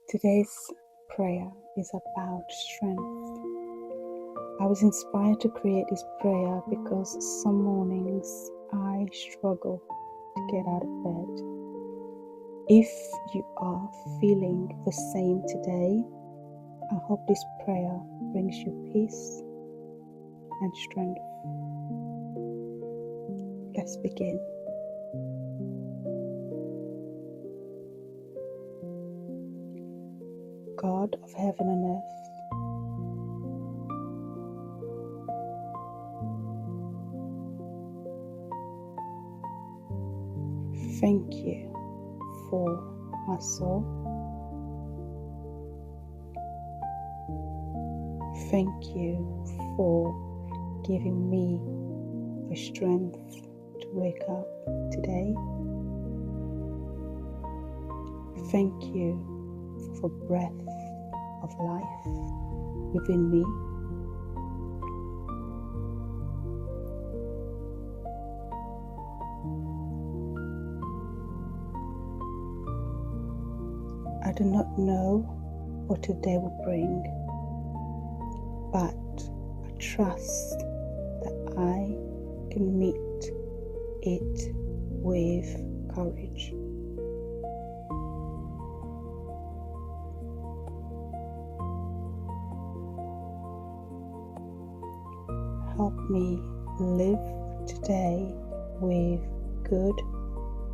Today's prayer is about strength. I was inspired to create this prayer because some mornings I struggle to get out of bed. If you are feeling the same today, I hope this prayer brings you peace and strength. Let's begin. God of heaven and earth, thank you for my soul. Thank you for giving me the strength to wake up today. Thank you for the breath of life within me. I do not know what today will bring, but I trust that I can meet it with courage. Help me live today with good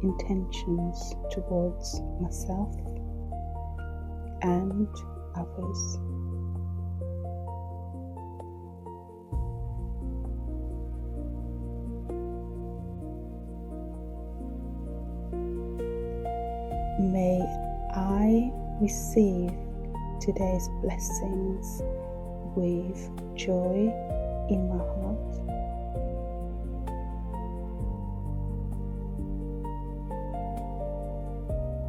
intentions towards myself and others. May I receive today's blessings with joy in my heart.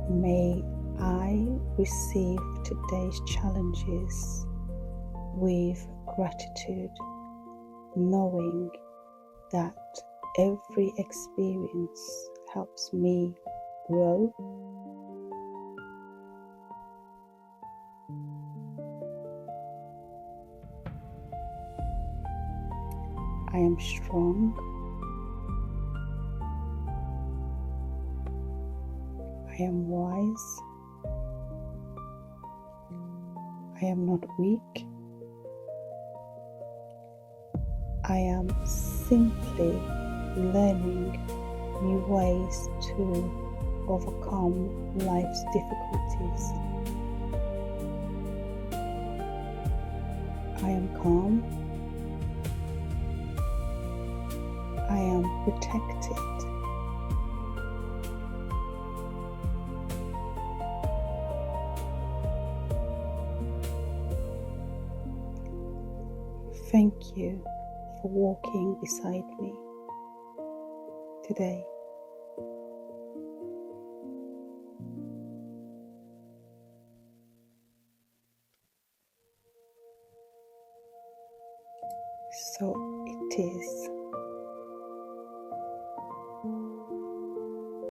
May I receive today's challenges with gratitude, knowing that every experience helps me grow. I am strong. I am wise. I am not weak. I am simply learning new ways to overcome life's difficulties. I am calm. I am protected. Thank you for walking beside me today. So it is.